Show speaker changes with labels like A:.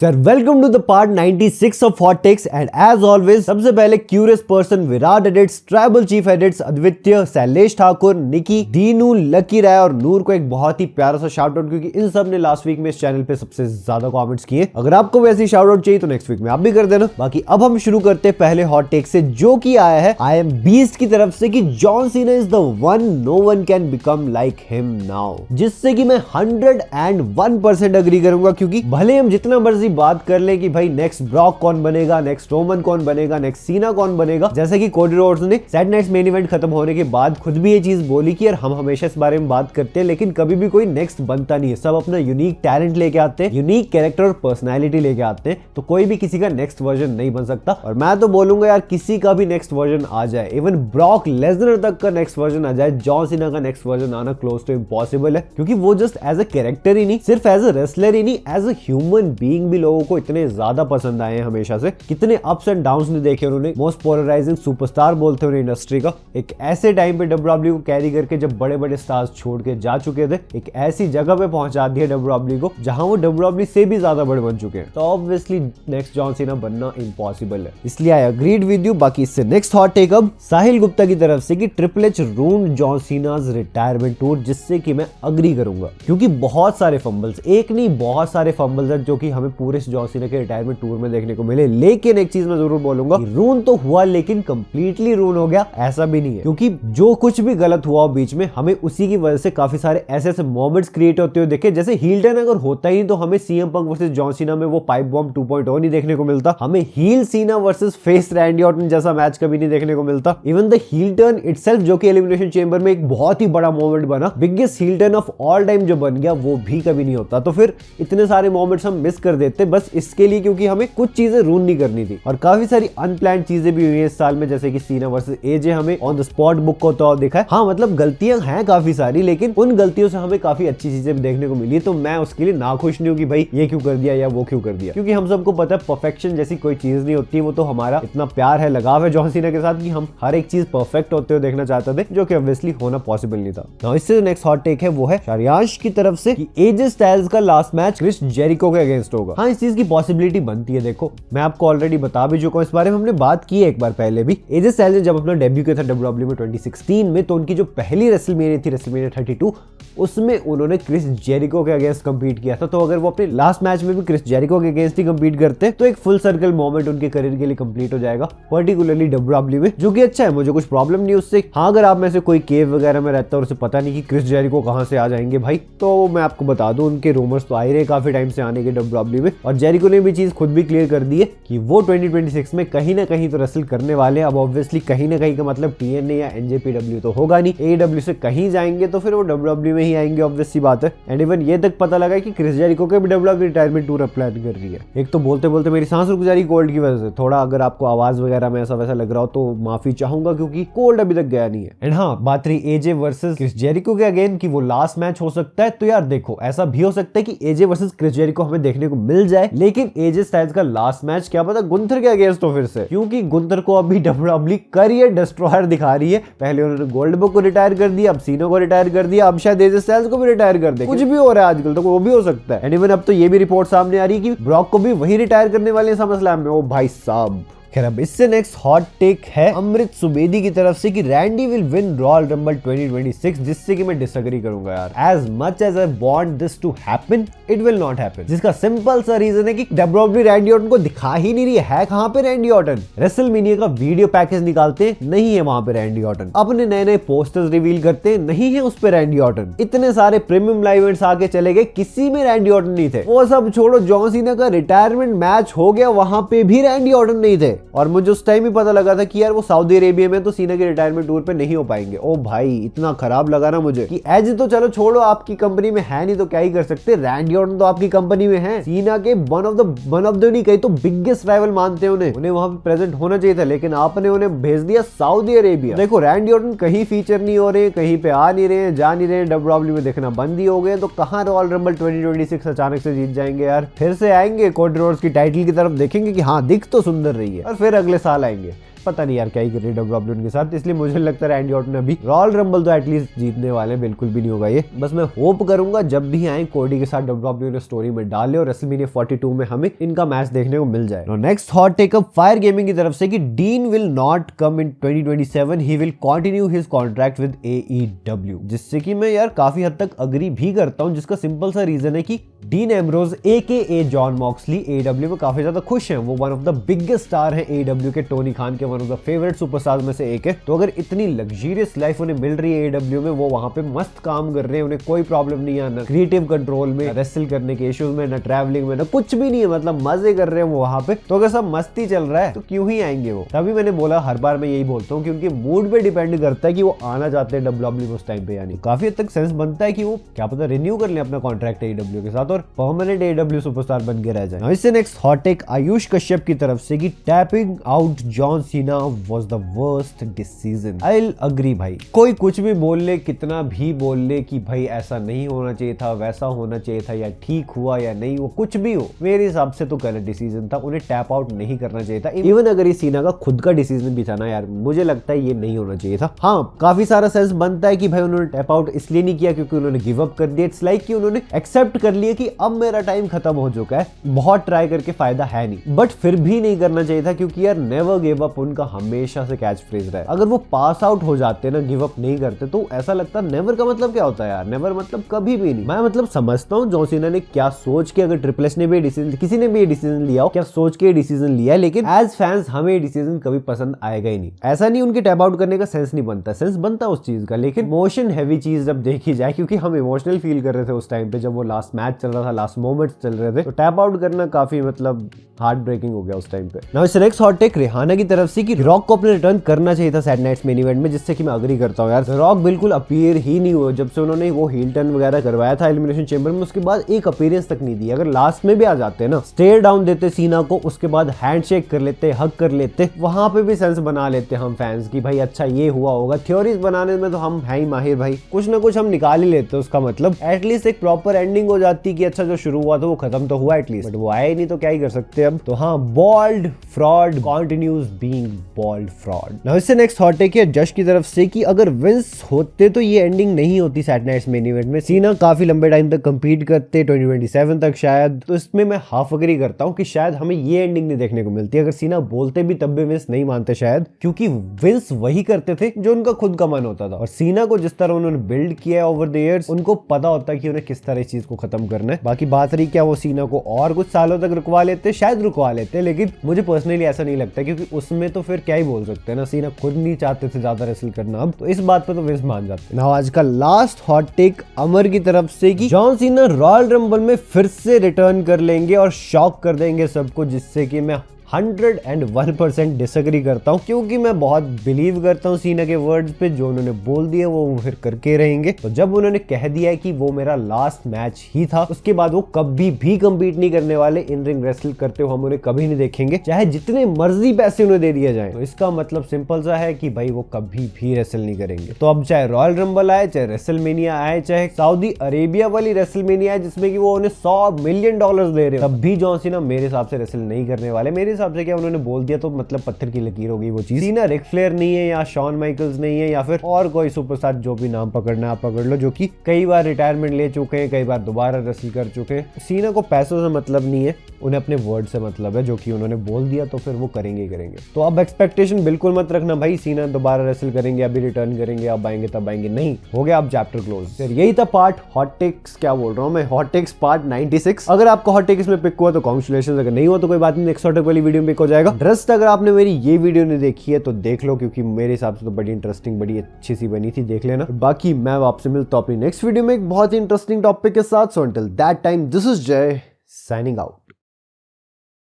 A: Sir welcome to the part 96 of hot takes and as always सबसे पहले curious person Virat edits, tribal chief edits Advitya, Shailesh Thakur, Nikki, Dinu, Lucky Rai और नूर को एक बहुत ही प्यारा सा शाउट आउट, क्योंकि इन सब ने लास्ट वीक में इस चैनल पे सबसे ज्यादा कमेंट्स किए। अगर आपको वैसी शाउट आउट चाहिए तो नेक्स्ट वीक में आप भी कर देना। बाकी अब हम शुरू करते हैं पहले हॉट टेक से, जो कि आया है आई एम बीस्ट की तरफ से कि John Cena is the one, no one can become like him now, जिससे कि मैं 101% अग्री करूंगा। क्योंकि भले हम जितना मर्जी बात कर ले कि भाई नेक्स्ट ब्रॉक कौन बनेगा, नेक्स्ट रोमन कौन बनेगा, नेक्स्ट सीना कौन बनेगा, जैसे कि कोडी रोड्स ने सैटरडे नाइट्स मेन इवेंट खत्म होने के बाद खुद भी ये चीज बोली कि यार हम हमेशा इस बारे में बात करते हैं लेकिन कभी भी कोई नेक्स्ट बनता नहीं है। सब अपना यूनिक टैलेंट लेके आते हैं, यूनिक कैरेक्टर और पर्सनैलिटी लेके आते हैं, तो कोई भी किसी का नेक्स्ट वर्जन नहीं बन सकता। और मैं तो बोलूंगा यार किसी का भी नेक्स्ट वर्जन आ जाए, इवन ब्रॉक लेसनर तक का नेक्स्ट वर्जन आ जाए, जॉन सीना का नेक्स्ट वर्जन आना क्लोज टू इम्पॉसिबल है। क्योंकि वो जस्ट एज अ कैरेक्टर ही नहीं, सिर्फ एज अ रेसलर ही नहीं, एज अ ह्यूमन बीइंग भी लोगों को इतने ज्यादा पसंद आए हैं हमेशा से। कितने अप्स एंड डाउन्स ने देखे उन्होंने, मोस्ट पोलराइजिंग सुपरस्टार बोलते हैं इंडस्ट्री का। एक ऐसे टाइम पे डब्ल्यूडब्ल्यू को कैरी करके जब बड़े बड़े स्टार्स छोड़ के जा चुके थे, एक ऐसी जगह पे पहुंचा दिया डब्ल्यूडब्ल्यू को जहां वो डब्ल्यूडब्ल्यू से भी ज्यादा बड़े बन चुके हैं। तो ऑब्वियसली नेक्स्ट जॉन सीना बनना इम्पॉसिबल है, इसलिए आई अग्रीड विद यू। बाकी इससे नेक्स्ट हॉट टेक अब साहिल गुप्ता की तरफ से कि triple H ruined John Cena's retirement tour, जिससे कि मैं अग्री करूंगा। क्योंकि बहुत सारे फंबल्स, एक नहीं बहुत सारे फंबल्स हैं जो कि हमें पूरे जॉन सीना के रिटायरमेंट टूर में देखने को मिले। लेकिन एक चीज मैं जरूर बोलूंगा, रून तो हुआ लेकिन कंप्लीटली रून हो गया ऐसा भी नहीं है। क्योंकि जो कुछ भी गलत हुआ बीच में, हमें उसी की वजह से काफी सारे ऐसे ऐसे मोमेंट्स क्रिएट होते हुए देखे। जैसे हील टर्न अगर होता ही तो हमें CM Punk versus John Cena में वो पाइप बॉम्ब 2.0 नहीं देखने को मिलता, हमें heel Cena versus face Randy Orton जैसा मैच कभी नहीं देखने को मिलता। Even the heel turn itself, जो कि एलिमिनेशन चेंबर में एक बहुत ही बड़ा मोमेंट बना, biggest heel turn off all time जो बन गया, वो भी कभी नहीं होता। तो फिर इतने सारे मोमेंट्स हम मिस कर देते बस इसके लिए क्योंकि हमें कुछ चीजें रून नहीं करनी थी। और काफी सारी अनप्लान्ड चीजें भी हुई है इस साल में, जैसे कि सीना वर्सेस एजे हमें ऑन द स्पॉट बुक होता हुआ दिखा है। हाँ मतलब गलतियां हैं काफी सारी, लेकिन उन गलतियों से हमें काफी अच्छी चीजें भी देखने को मिली। तो मैं उसके लिए नाखुश नहीं हूँ कि भाई ये क्यों कर दिया या वो क्यों कर दिया, क्योंकि हम सबको पता है परफेक्शन जैसी कोई चीज नहीं होती। वो तो हमारा इतना प्यार है, लगाव है जॉन सीना के साथ कि हम हर एक चीज परफेक्ट होते हुए देखना चाहते थे, जो कि ऑब्वियसली होना पॉसिबल नहीं था। नाउ इससे नेक्स्ट हॉट टेक है वो है शारियांश की तरफ से कि एजे स्टाइल्स का लास्ट मैच क्रिस जेरिको के अगेंस्ट होगा। हाँ इस चीज की पॉसिबिलिटी बनती है। देखो मैं आपको ऑलरेडी बता भी चुका हूं, इस बारे में हमने बात की है एक बार पहले भी। एजे स्टाइल्स ने जब अपना डेब्यू किया था डब्ल्यूडब्ल्यू में 2016 में, तो उनकी जो पहली रेसलमेनिया थी रेसलमेनिया 32, उसमें उन्होंने क्रिस जेरिको के अगेंस्ट कंपीट किया था। तो अगर वो अपने लास्ट मैच में भी क्रिस जेरिको के अगेंस्ट ही कंपीट करते तो एक फुल सर्कल मोमेंट उनके करियर के लिए कंप्लीट हो जाएगा, पर्टिकुलरली डब्ल्यूडब्ल्यू में, जो कि अच्छा है, मुझे कुछ प्रॉब्लम नहीं उससे। हाँ अगर आप में से कोई केव वगैरह में रहता है और उसे पता नहीं कि क्रिस जेरिको कहां से आ जाएंगे भाई, तो मैं आपको बता दूं उनके रूमर्स तो आ ही रहे काफी टाइम से आने के डब्ल्यूडब्ल्यू में। और जेरिको ने भी चीज खुद भी क्लियर कर दी है कि वो 2026 में कहीं ना कहीं तो रेसल करने वाले हैं। अब ऑब्वियसली कहीं ना कहीं का मतलब टीएनए या एनजेपीडब्ल्यू तो होगा नहीं, एडब्ल्यू से कहीं जाएंगे तो फिर वो डब्ल्यूडब्ल्यू में ही आएंगे, ऑब्वियस सी बात है। एंड इवन ये तक पता लगा कि क्रिस जेरिको के भी डब्ल्यूडब्ल्यू रिटायरमेंट टूर प्लान कर रही है। एक तो बोलते बोलते मेरी सांस रुक जा रही कोल्ड की वजह से, थोड़ा अगर आपको आवाज वगैरह में ऐसा वैसा लग रहा हो तो माफी चाहूंगा क्योंकि कोल्ड अभी तक गया नहीं है। एंड हाँ बात रही एजे वर्सेस क्रिस जेरिको के अगेन कि वो लास्ट मैच हो सकता है, तो यार देखो ऐसा भी हो सकता है कि एजे वर्सेस क्रिस जेरिको हमें देखने को मिल जाए, लेकिन एजे स्टाइल्स का लास्ट मैच क्या पता गुंथर के अगेंस्ट हो फिर से, क्योंकि गुंथर को अभी डब्ल्यूडब्ल्यू करियर डिस्ट्रॉयर दिखा रही है। पहले उन्होंने गोल्डबर्ग को रिटायर कर दिया, अब सीनो को रिटायर कर दिया, अब शायद एजे स्टाइल्स को भी रिटायर कर दे। कुछ भी हो रहा है आजकल, तो वो भी हो सकता है। एंड इवन अब तो ये भी रिपोर्ट सामने आ रही है कि ब्रॉक को भी वही रिटायर करने वाले हैं समरस्लैम में। ओ भाई साहब। खैर अब इससे नेक्स्ट हॉट टेक है अमृत सुबेदी की तरफ से कि Randy will win Royal Rumble 2026, जिससे कि मैं डिसएग्री करूंगा यार। As much as I want this to happen, it will not happen. जिसका सिंपल सा रीजन है कि डब्ल्यूडब्ल्यू रैंडी ऑर्टन को दिखा ही नहीं रही है। कहां पे रैंडी ऑर्टन? रेसलमेनिया का वीडियो पैकेज निकालते नहीं है वहां पे रैंडी ऑर्टन, अपने नए नए पोस्टर्स रिवील करते नहीं है उस पे रैंडी ऑर्टन। इतने सारे प्रीमियम लाइव इवेंट्स आके चले गए, किसी में रैंडी ऑर्टन नहीं थे। वो सब छोड़ो, जॉन सीना का रिटायरमेंट मैच हो गया, वहां पे भी रैंडी ऑर्टन नहीं थे। और मुझे उस टाइम ही पता लगा था कि यार वो सऊदी अरेबिया में तो सीना के रिटायरमेंट टूर पे नहीं हो पाएंगे। ओ भाई इतना खराब लगा ना मुझे कि एज तो चलो छोड़ो, आपकी कंपनी में है नहीं तो क्या ही कर सकते, रैंडी ऑर्टन तो आपकी कंपनी में है, सीना के वन ऑफ द नहीं कहीं तो बिगेस्ट राइवल मानते हैं उन्हें वहां पे प्रेजेंट होना चाहिए था, लेकिन आपने उन्हें भेज दिया सऊदी अरेबिया। देखो रैंडी ऑर्टन कहीं फीचर नहीं हो रहे, कहीं पे आ नहीं रहे, जा नहीं रहे, डब्ल्यूडब्ल्यू में देखना बंद ही हो गए, तो कहां रॉयल रंबल 2026 अचानक से जीत जाएंगे यार। फिर से आएंगे कोडी रोड्स की टाइटल की तरफ, देखेंगे कि हाँ दिख तो सुंदर रही है, और फिर अगले साल आएंगे। पता नहीं यार क्या ही कर रही है WWE उनके साथ, इसलिए मुझे लगता है रैंडी ऑर्टन अभी रॉयल रंबल तो एटलीस्ट जीतने वाले, बिल्कुल भी नहीं होगा ये। बस मैं होप करूंगा जब भी आए कोडी के साथ WWE ने स्टोरी में डाले और रेसलमेनिया 42 में हमें इनका मैच देखने को मिल जाए। Next hot take up Fire Gaming की तरफ से कि Dean will not come in 2027, he will continue his contract with AEW, जिससे कि मैं यार काफी हद तक अग्री भी करता हूं, जिसका सिंपल सा रीजन है कि dean Ambrose AKA John Moxley AEW में काफी ज्यादा खुश हैं। वो one of the biggest star हैं AEW के, टोनी खान के one of the favourite superstars में से एक है। तो अगर इतनी लग्जरियस लाइफ उन्हें मिल रही है AEW में, वो वहां पे मस्त काम कर रहे हैं, उन्हें कोई प्रॉब्लम नहीं है, ना क्रिएटिव कंट्रोल में, रेसल करने के इश्यूज में, ना ट्रैवलिंग में, ना कुछ भी नहीं है, मतलब मजे कर रहे हैं वो वहां पे। तो अगर सब मस्ती चल रहा है तो क्यों ही आएंगे वो। तभी मैंने बोला, हर बार मैं यही बोलता हूँ कि उनके मूड पे डिपेंड करता है कि वो आना चाहते हैं WWE में उस टाइम पे, यानी काफी हद तक सेंस बनता है कि वो क्या पता रिन्यू कर ले अपना कॉन्ट्रैक्ट AEW के साथ और परमानेंट AEW सुपरस्टार बन के रह जाए। इससे next hot take Ayush Kashyap की तरफ से कि tapping out John Cena was the worst decision. I will agree भाई, कोई कुछ भी बोल ले, कितना भी बोल ले कि भाई ऐसा नहीं होना चाहिए था, वैसा होना चाहिए था, या ठीक हुआ या नहीं हुआ, कुछ भी हो, मेरे हिसाब से तो गलत डिसीजन था, उन्हें टैप आउट नहीं करना चाहिए था। इवन अगर ये सीना का खुद का डिसीजन भी था ना यार, मुझे लगता है ये नहीं होना चाहिए था। हाँ, काफी सारा सेंस बनता है कि भाई उन्होंने टैप आउट इसलिए नहीं किया क्योंकि उन्होंने गिव अप कर दिया। इट्स लाइक कि उन्होंने एक्सेप्ट कर लिया कि अब मेरा टाइम खत्म हो चुका है, बहुत ट्राई करके फायदा है नहीं। बट फिर भी नहीं करना चाहिए था क्योंकि यार नेवर गिव अप उनका हमेशा से कैच फ्रेज रहा है। अगर वो पास आउट हो जाते ना, गिव अप नहीं करते, तो ऐसा लगता नेवर का मतलब क्या होता है यार, नेवर मतलब कभी भी नहीं। मैं मतलब समझता हूँ जॉन सीना ने क्या सोच के, अगर ट्रिपल एच ने भी डिसीजन, किसी ने भी ये डिसीजन लिया हो, क्या सोच के डिसीजन लिया है, लेकिन एज फैंस हमें ये डिसीजन कभी पसंद आएगा ही नहीं। ऐसा नहीं उनके टैप आउट करने का सेंस नहीं बनता, सेंस बनता उस चीज का, लेकिन मोशन हैवी चीज जब देखी जाए, क्योंकि हम इमोशनल फील कर रहे थे उस टाइम पे जब वो लास्ट मैच चल रहा था, लास्ट मोमेंट्स चल रहे थे, तो टैप आउट करना काफी मतलब हार्ट ब्रेकिंग हो गया उस टाइम पे। नाउ इससे नेक्स्ट हॉट टेक रिहाना की तरफ से कि रॉक को अपने रिटर्न करना चाहिए था सैटरडे नाइट्स मेन इवेंट में, जिससे कि मैं अग्री करता हूं यार। रॉक बिल्कुल अपीयर ही नहीं हुआ जब से उन्होंने वो हील टर्न वगैरह करवाया था एलिमिनेशन चेंबर में, उसके बाद एक अपीयरेंस तक नहीं दी। अगर लास्ट में भी आ जाते ना, स्टेयर डाउन देते सीना को, उसके बाद हैंडशेक कर लेते, हग कर लेते, वहां पे भी सेंस बना लेते हम फैंस की भाई अच्छा ये हुआ होगा। थ्योरीज बनाने में तो हम है ही माहिर भाई, कुछ ना कुछ हम निकाल ही लेते उसका मतलब। एटलीस्ट एक प्रॉपर एंडिंग हो जाती कि अच्छा जो शुरू हुआ था वो खत्म तो हुआ एटलीस्ट, बट वो आए नहीं तो क्या ही कर सकते अब। तो हाँ, bold fraud continues being bold fraud. Now इससे नेक्स्ट हॉट टेक है जश की तरफ से कि अगर विंस होते तो ये एंडिंग नहीं होती सैटरडे नाइट्स मेन इवेंट में। सीना काफी लंबे टाइम तक कंपीट करते 2027 तक शायद, तो इसमें मैं हाफ अग्री करता हूँ कि शायद हमें ये एंडिंग नहीं देखने को मिलती। अगर सीना बोलते भी तब भी विंस नहीं मानते शायद, क्योंकि विंस वही करते थे जो उनका खुद का मन होता था, और सीना को जिस तरह उन्होंने बिल्ड किया ओवर द इयर्स, उनको पता होता है कि उन्हें किस तरह इस चीज को खत्म करना है। बाकी बात रही क्या वो सीना को और कुछ सालों तक रुकवा लेते, शायद रुकवा लेते, लेकिन मुझे पर्सनली ऐसा नहीं लगता, क्योंकि उसमें तो फिर क्या ही बोल सकते हैं ना, सीना खुद नहीं चाहते थे ज्यादा रेसल करना अब, तो इस बात पे तो विंस मान जाते हैं। आज का लास्ट हॉट टेक अमर की तरफ से कि जॉन सीना रॉयल रंबल में फिर से रिटर्न कर लेंगे और शॉक कर देंगे सबको, जिससे कि मैं 101% डिसएग्री करता हूं, क्योंकि मैं बहुत बिलीव करता हूं सीना के वर्ड्स पे, जो उन्होंने बोल दिया वो फिर करके रहेंगे। तो जब उन्होंने कह दिया है कि वो मेरा लास्ट मैच ही था, उसके बाद वो कभी भी कंपीट नहीं करने वाले, इन रिंग रेसल करते हुए हम उन्हें कभी नहीं देखेंगे, चाहे जितने मर्जी पैसे उन्हें दे दिए जाए। तो इसका मतलब सिंपल सा है कि भाई वो कभी भी रेसल नहीं करेंगे। तो अब चाहे रॉयल रंबल आए, चाहे रेसलमेनिया आए, चाहे सऊदी अरेबिया वाली रेसलमेनिया आए जिसमें कि वो उन्हें $100 मिलियन दे रहे, तब भी जॉन सीना मेरे हिसाब से रेसल नहीं करने वाले। मेरे हिसाब से क्या उन्होंने बोल दिया तो मतलब पत्थर की लकीर हो गई वो चीज। सीना रिक फ्लेयर नहीं है, या शॉन माइकल्स नहीं है, या फिर और कोई सुपरस्टार, जो भी नाम पकड़ना आप पकड़ लो, जो कि कई बार रिटायरमेंट ले चुके हैं, कई बार दोबारा रेसल कर चुके हैं। सीना को पैसों से मतलब नहीं है, उन्हें अपने वर्ड से मतलब है, जो कि उन्होंने बोल दिया तो फिर वो करेंगे ही करेंगे। तो अब एक्सपेक्टेशन बिल्कुल मत रखना भाई सीना दोबारा रेसल करेंगे, अभी रिटर्न करेंगे, अब आएंगे तब आएंगे, नहीं हो गया अब चैप्टर क्लोज। फिर यही था पार्ट हॉट टेक्स, क्या बोल रहा हूँ मैं, हॉट टेक्स पार्ट 96। अगर आपका हॉट टेक इसमें पिक हुआ तो कांग्रेचुलेशंस, अगर नहीं हुआ तो कोई बात नहीं, नेक्स्ट हॉट टेक वाली वीडियो में पिक हो जाएगा। ड्रेस अगर आपने मेरी ये वीडियो नहीं देखी है तो देख लो, क्योंकि मेरे हिसाब से तो बड़ी इंटरेस्टिंग, बड़ी अच्छी सी बनी थी, देख लेना। बाकी मैं आपसे मिलता हूं अपनी नेक्स्ट वीडियो में एक बहुत ही इंटरेस्टिंग टॉपिक के साथ। So until that time, this is जय साइनिंग आउट।